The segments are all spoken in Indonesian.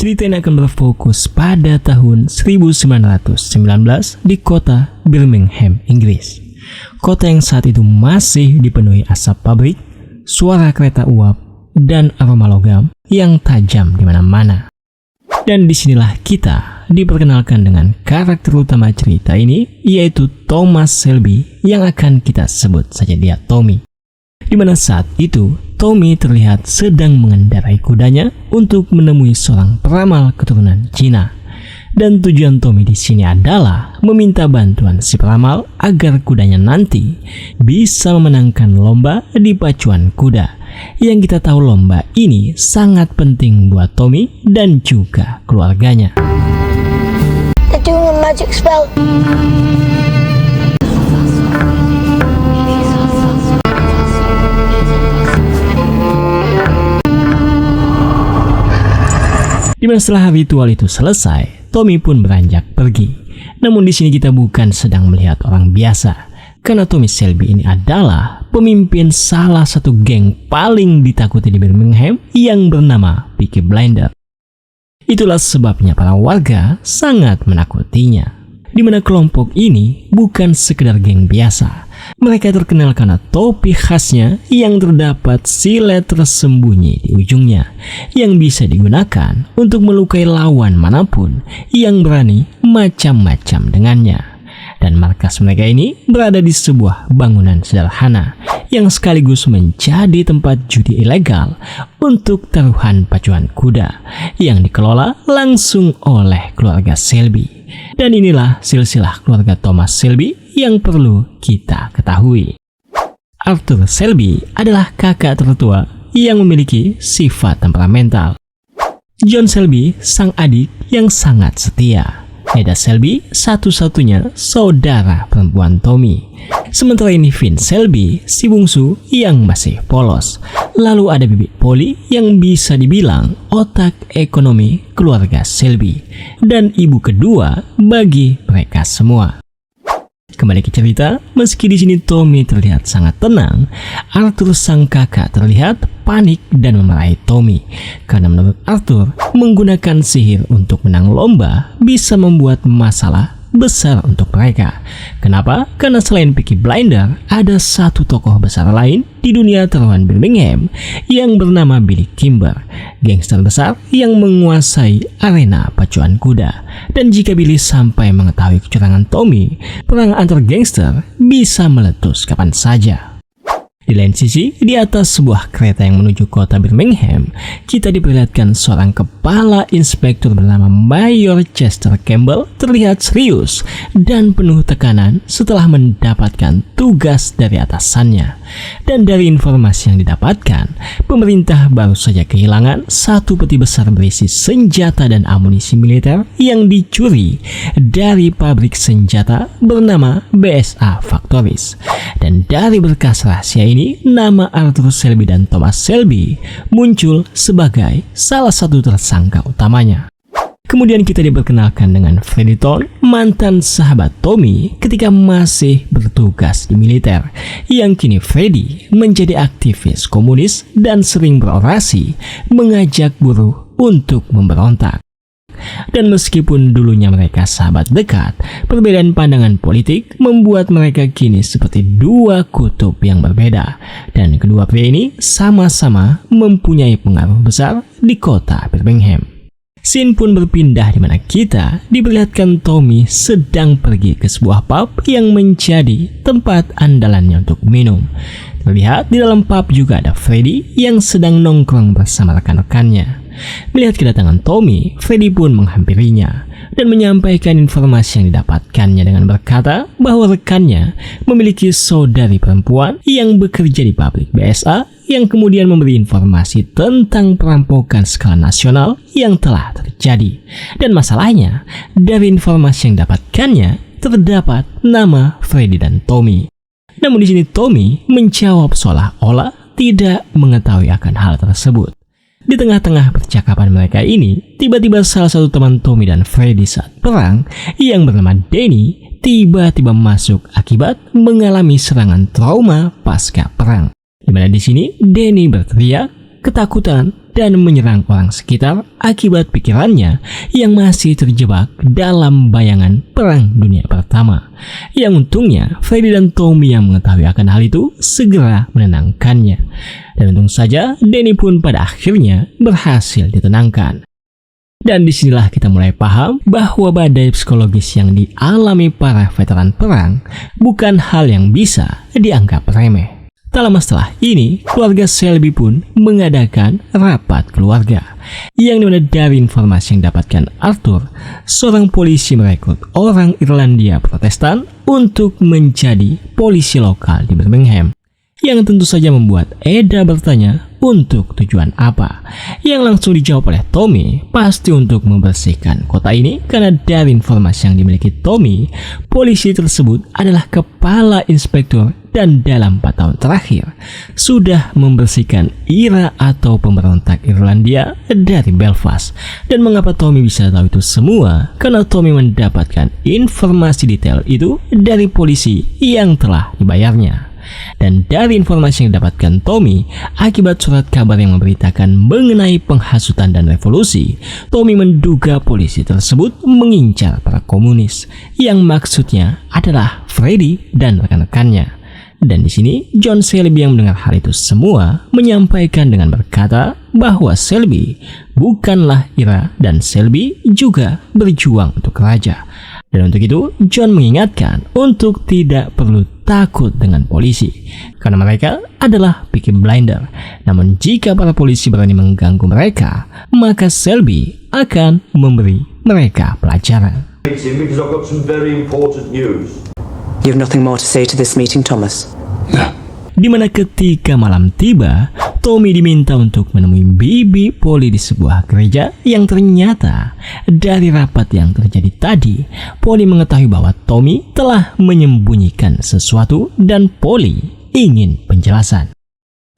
Cerita ini akan berfokus pada tahun 1919 di kota Birmingham, Inggris. Kota yang saat itu masih dipenuhi asap pabrik, suara kereta uap, dan aroma logam yang tajam di mana-mana. Dan disinilah kita diperkenalkan dengan karakter utama cerita ini, yaitu Thomas Shelby yang akan kita sebut saja dia Tommy. Di mana saat itu Tommy terlihat sedang mengendarai kudanya untuk menemui seorang peramal keturunan Cina. Dan tujuan Tommy di sini adalah meminta bantuan si peramal agar kudanya nanti bisa memenangkan lomba di pacuan kuda. Yang kita tahu lomba ini sangat penting buat Tommy dan juga keluarganya. They're doing a magic spell. Dimana setelah ritual itu selesai, Tommy pun beranjak pergi. Namun di sini kita bukan sedang melihat orang biasa, karena Tommy Shelby ini adalah pemimpin salah satu geng paling ditakuti di Birmingham yang bernama Peaky Blinders. Itulah sebabnya para warga sangat menakutinya. Di mana kelompok ini bukan sekedar geng biasa. Mereka terkenal karena topi khasnya yang terdapat silet tersembunyi di ujungnya yang bisa digunakan untuk melukai lawan manapun yang berani macam-macam dengannya. Dan markas mereka ini berada di sebuah bangunan sederhana yang sekaligus menjadi tempat judi ilegal untuk taruhan pacuan kuda yang dikelola langsung oleh keluarga Shelby. Dan inilah silsilah keluarga Thomas Shelby yang perlu kita ketahui. Arthur Shelby adalah kakak tertua yang memiliki sifat temperamental. John Shelby sang adik yang sangat setia. Neda Shelby satu-satunya saudara perempuan Tommy. Sementara ini Vin Shelby si bungsu yang masih polos. Lalu ada Bibi Polly yang bisa dibilang otak ekonomi keluarga Shelby dan ibu kedua bagi mereka semua. Kembali ke cerita, meski di sini Tommy terlihat sangat tenang, Arthur sang kakak terlihat panik dan memarahi Tommy. Karena menurut Arthur, menggunakan sihir untuk menang lomba bisa membuat masalah besar untuk mereka. Kenapa? Karena selain Peaky Blinders, ada satu tokoh besar lain di dunia taruhan Birmingham yang bernama Billy Kimber, gangster besar yang menguasai arena pacuan kuda. Dan jika Billy sampai mengetahui kecurangan Tommy, perang antar gangster bisa meletus kapan saja. Di lain sisi, di atas sebuah kereta yang menuju kota Birmingham, kita diperlihatkan seorang kepala inspektur bernama Mayor Chester Campbell terlihat serius dan penuh tekanan setelah mendapatkan tugas dari atasannya. Dan dari informasi yang didapatkan, pemerintah baru saja kehilangan satu peti besar berisi senjata dan amunisi militer yang dicuri dari pabrik senjata bernama BSA Factories. Dan dari berkas rahasia ini, nama Arthur Shelby dan Thomas Shelby muncul sebagai salah satu tersangka utamanya. Kemudian kita diperkenalkan dengan Freddie Thorne, mantan sahabat Tommy ketika masih bertugas di militer, yang kini Freddie menjadi aktivis komunis dan sering berorasi mengajak buruh untuk memberontak. Dan meskipun dulunya mereka sahabat dekat, perbedaan pandangan politik membuat mereka kini seperti dua kutub yang berbeda. Dan kedua pria ini sama-sama mempunyai pengaruh besar di kota Birmingham. Scene pun berpindah di mana kita diperlihatkan Tommy sedang pergi ke sebuah pub yang menjadi tempat andalannya untuk minum. Terlihat di dalam pub juga ada Freddie yang sedang nongkrong bersama rekan-rekannya. Melihat kedatangan Tommy, Freddie pun menghampirinya dan menyampaikan informasi yang didapatkannya dengan berkata bahwa rekannya memiliki saudari perempuan yang bekerja di pabrik BSA yang kemudian memberi informasi tentang perampokan skala nasional yang telah terjadi. Dan masalahnya, dari informasi yang didapatkannya terdapat nama Freddie dan Tommy. Namun di sini Tommy menjawab seolah-olah tidak mengetahui akan hal tersebut. Di tengah-tengah percakapan mereka ini, tiba-tiba salah satu teman Tommy dan Freddie saat perang yang bernama Danny tiba-tiba masuk akibat mengalami serangan trauma pasca perang. Di mana di sini Danny berteriak, ketakutan dan menyerang orang sekitar akibat pikirannya yang masih terjebak dalam bayangan Perang Dunia Pertama. Yang untungnya Freddy dan Tommy yang mengetahui akan hal itu segera menenangkannya. Dan untung saja Danny pun pada akhirnya berhasil ditenangkan. Dan disinilah kita mulai paham bahwa badai psikologis yang dialami para veteran perang bukan hal yang bisa dianggap remeh. Tak lama setelah ini, keluarga Shelby pun mengadakan rapat keluarga. Yang dimana dari informasi yang didapatkan Arthur, seorang polisi merekrut orang Irlandia Protestan untuk menjadi polisi lokal di Birmingham. Yang tentu saja membuat Eda bertanya untuk tujuan apa. Yang langsung dijawab oleh Tommy, pasti untuk membersihkan kota ini, karena dari informasi yang dimiliki Tommy, polisi tersebut adalah kepala inspektur dan dalam 4 tahun terakhir sudah membersihkan IRA atau pemberontak Irlandia dari Belfast. Dan mengapa Tommy bisa tahu itu semua? Karena Tommy mendapatkan informasi detail itu dari polisi yang telah dibayarnya. Dan dari informasi yang didapatkan Tommy, akibat surat kabar yang memberitakan mengenai penghasutan dan revolusi, Tommy menduga polisi tersebut mengincar para komunis, yang maksudnya adalah Freddy dan rekan-rekannya. Dan di sini John Shelby yang mendengar hal itu semua menyampaikan dengan berkata bahwa Shelby bukanlah IRA dan Shelby juga berjuang untuk raja. Dan untuk itu John mengingatkan untuk tidak perlu takut dengan polisi, karena mereka adalah Peaky Blinder. Namun jika para polisi berani mengganggu mereka, maka Shelby akan memberi mereka pelajaran. Because I've got some very important news. You have nothing more to say to this meeting, Thomas? Di mana ketika malam tiba, Tommy diminta untuk menemui bibi Polly di sebuah gereja yang ternyata dari rapat yang terjadi tadi, Polly mengetahui bahwa Tommy telah menyembunyikan sesuatu dan Polly ingin penjelasan.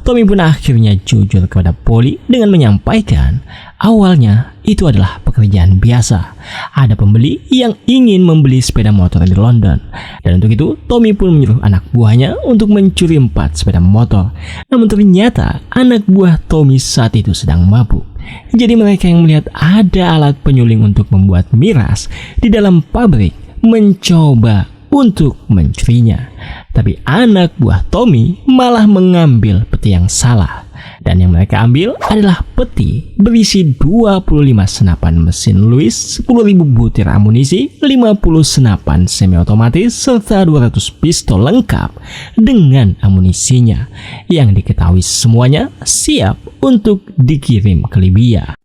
Tommy pun akhirnya jujur kepada Polly dengan menyampaikan awalnya itu adalah pekerjaan biasa. Ada pembeli yang ingin membeli sepeda motor di London. Dan untuk itu Tommy pun menyuruh anak buahnya untuk mencuri 4 sepeda motor. Namun ternyata anak buah Tommy saat itu sedang mabuk. Jadi mereka yang melihat ada alat penyuling untuk membuat miras di dalam pabrik mencoba untuk mencurinya. Tapi anak buah Tommy malah mengambil peti yang salah. Dan yang mereka ambil adalah peti berisi 25 senapan mesin Lewis, 10.000 butir amunisi, 50 senapan semi-otomatis, serta 200 pistol lengkap dengan amunisinya, yang diketahui semuanya siap untuk dikirim ke Libya.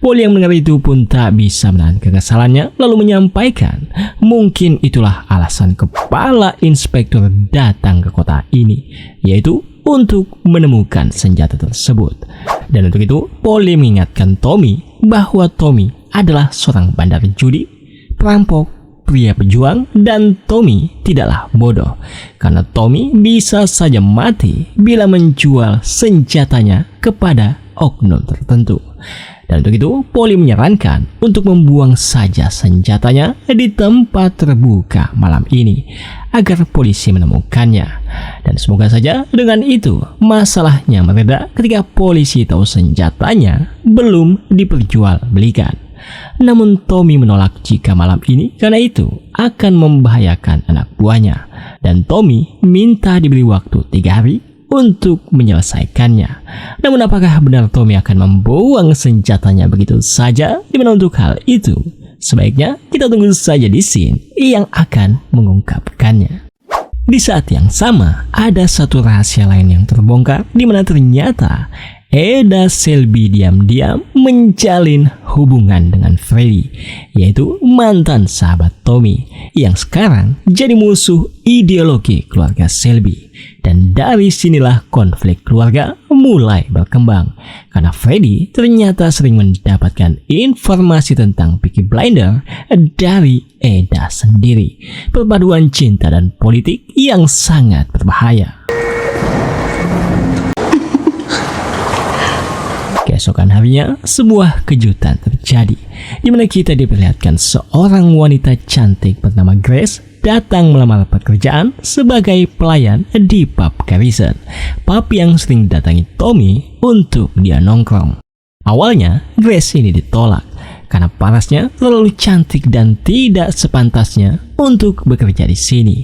Polly yang mendengar itu pun tak bisa menahan kekesalannya, lalu menyampaikan mungkin itulah alasan kepala inspektur datang ke kota ini, yaitu untuk menemukan senjata tersebut. Dan untuk itu Polly mengingatkan Tommy bahwa Tommy adalah seorang bandar judi, perampok, pria pejuang, dan Tommy tidaklah bodoh, karena Tommy bisa saja mati bila menjual senjatanya kepada oknum tertentu. Dan untuk itu Polly menyarankan untuk membuang saja senjatanya di tempat terbuka malam ini agar polisi menemukannya. Dan semoga saja dengan itu masalahnya mereda ketika polisi tahu senjatanya belum diperjualbelikan. Namun Tommy menolak jika malam ini karena itu akan membahayakan anak buahnya. Dan Tommy minta diberi waktu 3 hari untuk menyelesaikannya. Namun apakah benar Tommy akan membuang senjatanya begitu saja? Dimana untuk hal itu sebaiknya kita tunggu saja di scene yang akan mengungkapkannya. Di saat yang sama ada satu rahasia lain yang terbongkar, di mana ternyata Eda Shelby diam-diam menjalin hubungan dengan Freddy, yaitu mantan sahabat Tommy yang sekarang jadi musuh ideologi keluarga Shelby. Dan dari sinilah konflik keluarga mulai berkembang, karena Freddy ternyata sering mendapatkan informasi tentang Peaky Blinder dari Eda sendiri. Perpaduan cinta dan politik yang sangat berbahaya. Keesokan harinya, sebuah kejutan terjadi, di mana kita diperlihatkan seorang wanita cantik bernama Grace datang melamar pekerjaan sebagai pelayan di pub Garrison, pub yang sering datangi Tommy untuk dia nongkrong. Awalnya, Grace ini ditolak karena parasnya terlalu cantik dan tidak sepantasnya untuk bekerja di sini.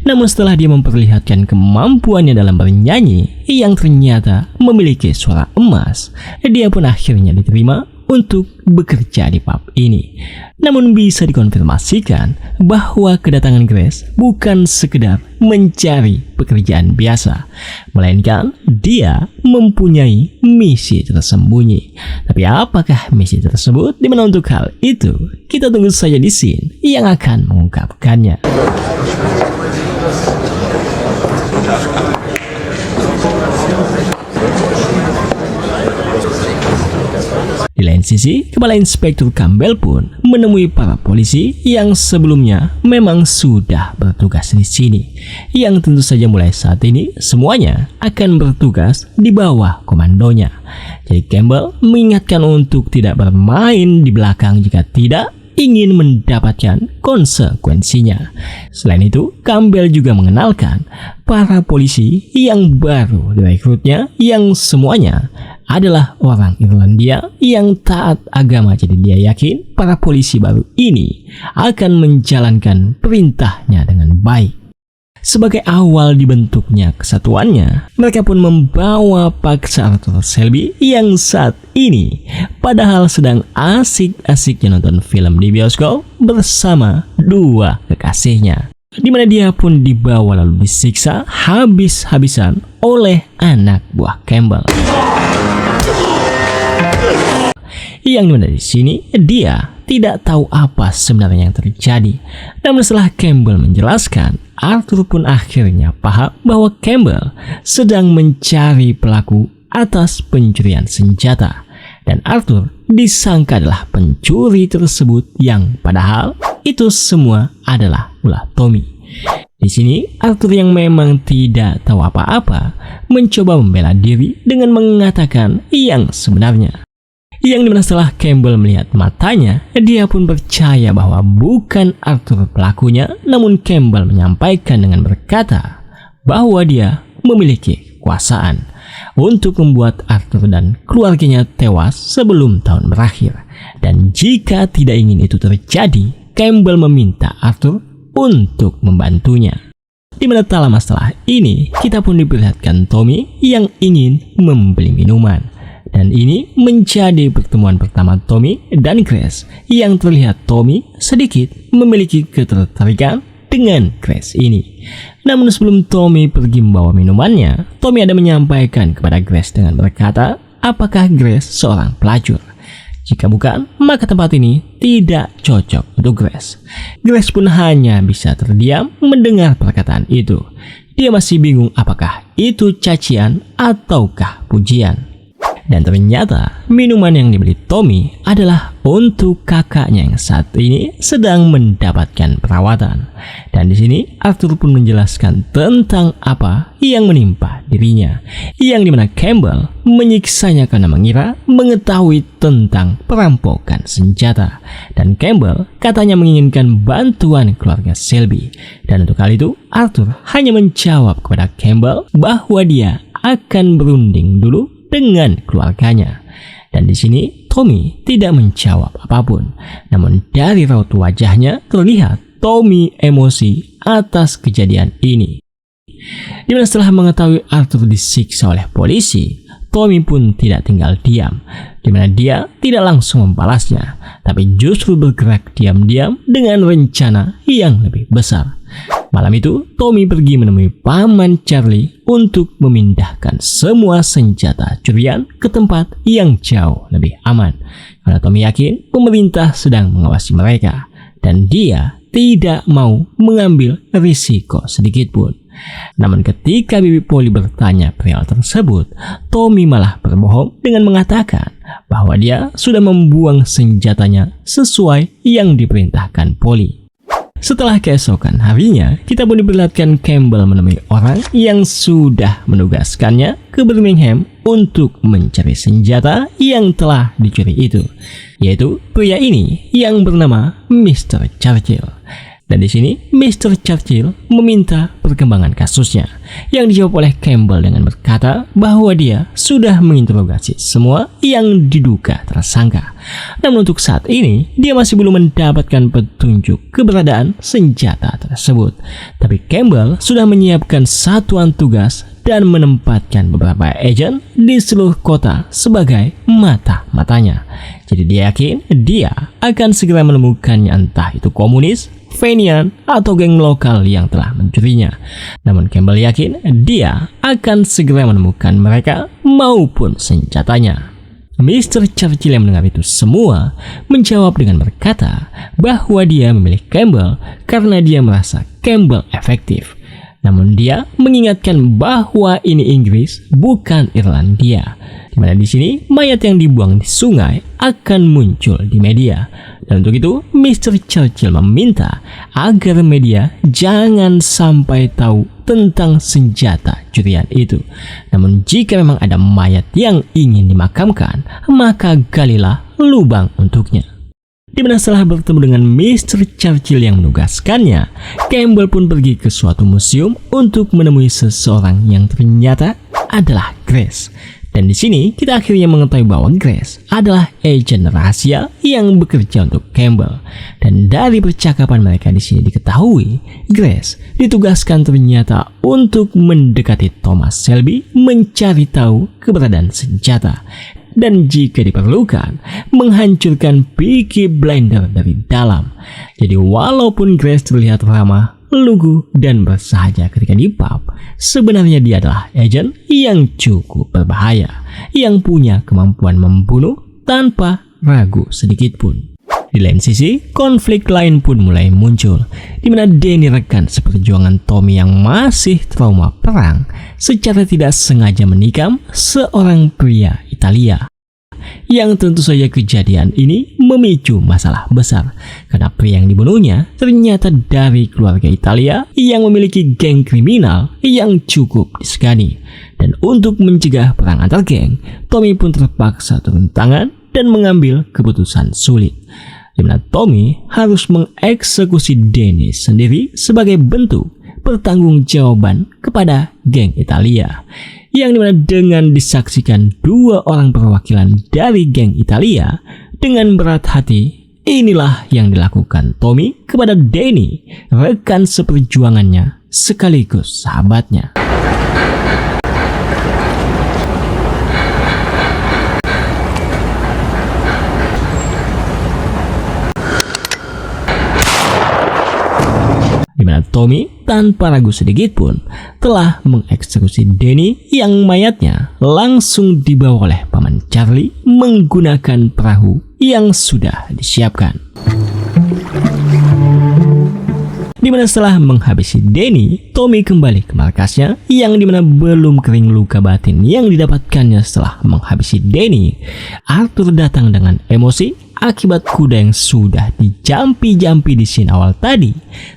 Namun setelah dia memperlihatkan kemampuannya dalam bernyanyi yang ternyata memiliki suara emas, dia pun akhirnya diterima untuk bekerja di pub ini. Namun bisa dikonfirmasikan bahwa kedatangan Grace bukan sekedar mencari pekerjaan biasa, melainkan dia mempunyai misi tersembunyi. Tapi apakah misi tersebut? Dimana untuk hal itu kita tunggu saja di scene yang akan mengungkapkannya. Di lain sisi, Kepala Inspektur Campbell pun menemui para polisi yang sebelumnya memang sudah bertugas di sini, yang tentu saja mulai saat ini semuanya akan bertugas di bawah komandonya. Jadi Campbell mengingatkan untuk tidak bermain di belakang jika tidak ingin mendapatkan konsekuensinya. Selain itu, Campbell juga mengenalkan para polisi yang baru direkrutnya yang semuanya adalah orang Irlandia yang taat agama. Jadi dia yakin para polisi baru ini akan menjalankan perintahnya dengan baik. Sebagai awal dibentuknya kesatuannya, mereka pun membawa paksa Arthur Selby yang saat ini padahal sedang asik-asiknya nonton film di bioskop bersama dua kekasihnya, di mana dia pun dibawa lalu disiksa habis-habisan oleh anak buah Campbell. Yang dimana di sini dia tidak tahu apa sebenarnya yang terjadi. Namun setelah Campbell menjelaskan, Arthur pun akhirnya paham bahwa Campbell sedang mencari pelaku atas pencurian senjata. Dan Arthur disangka adalah pencuri tersebut yang padahal itu semua adalah ulah Tommy. Di sini Arthur yang memang tidak tahu apa-apa mencoba membela diri dengan mengatakan yang sebenarnya. Yang dimana setelah Campbell melihat matanya, dia pun percaya bahwa bukan Arthur pelakunya, namun Campbell menyampaikan dengan berkata bahwa dia memiliki kekuasaan untuk membuat Arthur dan keluarganya tewas sebelum tahun berakhir. Dan jika tidak ingin itu terjadi, Campbell meminta Arthur untuk membantunya. Di mana tak lama setelah ini, kita pun diperlihatkan Tommy yang ingin membeli minuman. Dan ini menjadi pertemuan pertama Tommy dan Grace, yang terlihat Tommy sedikit memiliki ketertarikan dengan Grace ini. Namun sebelum Tommy pergi membawa minumannya, Tommy ada menyampaikan kepada Grace dengan berkata, apakah Grace seorang pelacur? Jika bukan, maka tempat ini tidak cocok untuk Grace. Grace pun hanya bisa terdiam mendengar perkataan itu. Dia masih bingung apakah itu cacian ataukah pujian. Dan ternyata minuman yang dibeli Tommy adalah untuk kakaknya yang saat ini sedang mendapatkan perawatan. Dan di sini Arthur pun menjelaskan tentang apa yang menimpa dirinya, yang dimana Campbell menyiksanya karena mengira mengetahui tentang perampokan senjata. Dan Campbell katanya menginginkan bantuan keluarga Selby. Dan untuk hal itu Arthur hanya menjawab kepada Campbell bahwa dia akan berunding dulu dengan keluarganya. Dan di sini Tommy tidak menjawab apapun. Namun dari raut wajahnya terlihat Tommy emosi atas kejadian ini. Dimana setelah mengetahui Arthur disiksa oleh polisi, Tommy pun tidak tinggal diam. Dimana dia tidak langsung membalasnya, tapi justru bergerak diam-diam dengan rencana yang lebih besar. Malam itu, Tommy pergi menemui paman Charlie untuk memindahkan semua senjata curian ke tempat yang jauh lebih aman. Karena Tommy yakin pemerintah sedang mengawasi mereka, dan dia tidak mau mengambil risiko sedikit pun. Namun ketika Bibi Polly bertanya perihal tersebut, Tommy malah berbohong dengan mengatakan bahwa dia sudah membuang senjatanya sesuai yang diperintahkan Polly. Setelah keesokan harinya, kita pun diperlihatkan Campbell menemui orang yang sudah menugaskannya ke Birmingham untuk mencari senjata yang telah dicuri itu, yaitu pria ini yang bernama Mr. Churchill. Dan di sini Mr. Churchill meminta perkembangan kasusnya, yang dijawab oleh Campbell dengan berkata bahwa dia sudah menginterogasi semua yang diduga tersangka. Namun untuk saat ini dia masih belum mendapatkan petunjuk keberadaan senjata tersebut. Tapi Campbell sudah menyiapkan satuan tugas dan menempatkan beberapa agen di seluruh kota sebagai mata-matanya. Jadi dia yakin dia akan segera menemukannya, entah itu komunis, Fenian, atau geng lokal yang telah mencurinya. Namun Campbell yakin dia akan segera menemukan mereka maupun senjatanya. Mr. Churchill yang mendengar itu semua menjawab dengan berkata bahwa dia memilih Campbell karena dia merasa Campbell efektif. Namun dia mengingatkan bahwa ini Inggris, bukan Irlandia, di mana di sini mayat yang dibuang di sungai akan muncul di media. Dan untuk itu Mr. Churchill meminta agar media jangan sampai tahu tentang senjata curian itu. Namun jika memang ada mayat yang ingin dimakamkan, maka galilah lubang untuknya. Di mana setelah bertemu dengan Mr. Churchill yang menugaskannya, Campbell pun pergi ke suatu museum untuk menemui seseorang yang ternyata adalah Grace. Dan di sini kita akhirnya mengetahui bahwa Grace adalah agen rahasia yang bekerja untuk Campbell. Dan dari percakapan mereka di sini diketahui, Grace ditugaskan ternyata untuk mendekati Thomas Shelby, mencari tahu keberadaan senjata. Dan jika diperlukan, menghancurkan Peaky Blinders dari dalam. Jadi walaupun Grace terlihat ramah, lugu, dan bersahaja ketika di pub, sebenarnya dia adalah agen yang cukup berbahaya, yang punya kemampuan membunuh tanpa ragu sedikit pun. Di lain sisi, konflik lain pun mulai muncul, di mana Danny, rekan seperjuangan Tommy yang masih trauma perang, secara tidak sengaja menikam seorang pria Italia. Yang tentu saja kejadian ini memicu masalah besar, karena pria yang dibunuhnya ternyata dari keluarga Italia yang memiliki geng kriminal yang cukup disegani. Dan untuk mencegah perang antar geng, Tommy pun terpaksa turun tangan dan mengambil keputusan sulit, di mana Tommy harus mengeksekusi Danny sendiri sebagai bentuk pertanggungjawaban kepada geng Italia. Yang dimana dengan disaksikan dua orang perwakilan dari geng Italia dengan berat hati, inilah yang dilakukan Tommy kepada Danny, rekan seperjuangannya sekaligus sahabatnya. Di mana Tommy tanpa ragu sedikit pun telah mengeksekusi Danny yang mayatnya langsung dibawa oleh Paman Charlie menggunakan perahu yang sudah disiapkan. Di mana setelah menghabisi Danny, Tommy kembali ke markasnya yang dimana belum kering luka batin yang didapatkannya setelah menghabisi Danny. Arthur datang dengan emosi akibat kuda yang sudah dijampi-jampi di scene awal tadi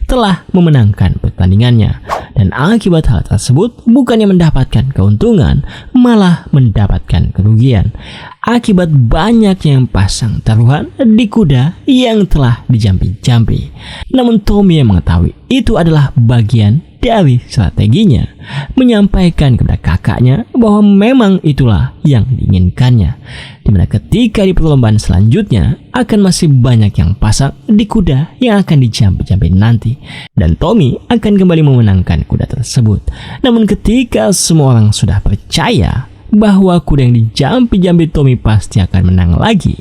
telah memenangkan pertandingannya. Dan akibat hal tersebut bukannya mendapatkan keuntungan, malah mendapatkan kerugian. Akibat banyak yang pasang taruhan di kuda yang telah dijampi-jampi. Namun Tommy yang mengetahui itu adalah bagian dari strateginya, menyampaikan kepada kakaknya bahwa memang itulah yang diinginkannya, dimana ketika di perlombaan selanjutnya akan masih banyak yang pasang di kuda yang akan dijampi-jampi nanti, dan Tommy akan kembali memenangkan kuda tersebut. Namun ketika semua orang sudah percaya bahwa kuda yang dijampi-jampi Tommy pasti akan menang lagi,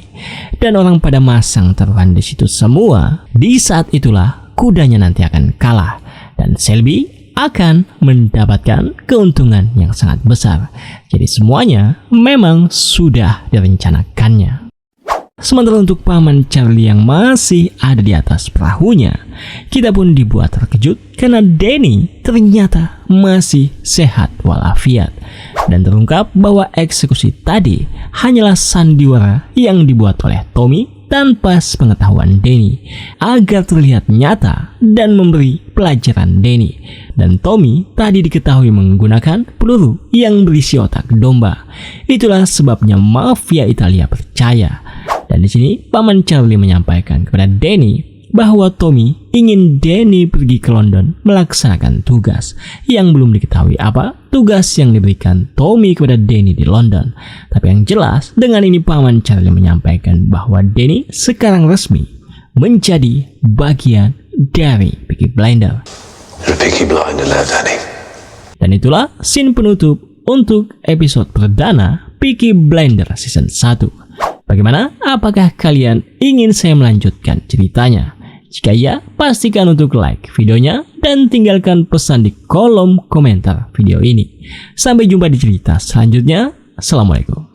dan orang pada masang taruhan di situ semua, di saat itulah kudanya nanti akan kalah dan Shelby akan mendapatkan keuntungan yang sangat besar. Jadi semuanya memang sudah direncanakannya. Sementara untuk Paman Charlie yang masih ada di atas perahunya, kita pun dibuat terkejut karena Danny ternyata masih sehat walafiat. Dan terungkap bahwa eksekusi tadi hanyalah sandiwara yang dibuat oleh Tommy tanpa sepengetahuan Danny, agar terlihat nyata dan memberi pelajaran Danny. Dan Tommy tadi diketahui menggunakan peluru yang berisi otak domba. Itulah sebabnya mafia Italia percaya. Dan di sini Paman Charlie menyampaikan kepada Danny bahwa Tommy ingin Danny pergi ke London melaksanakan tugas yang belum diketahui apa tugas yang diberikan Tommy kepada Danny di London. Tapi yang jelas dengan ini Paman Charlie menyampaikan bahwa Danny sekarang resmi menjadi bagian dari Peaky Blinders. You're a Peaky Blinder now, Danny. Dan itulah scene penutup untuk episode perdana Peaky Blinders Season 1. Bagaimana? Apakah kalian ingin saya melanjutkan ceritanya? Jika iya, pastikan untuk like videonya dan tinggalkan pesan di kolom komentar video ini. Sampai jumpa di cerita selanjutnya. Assalamualaikum.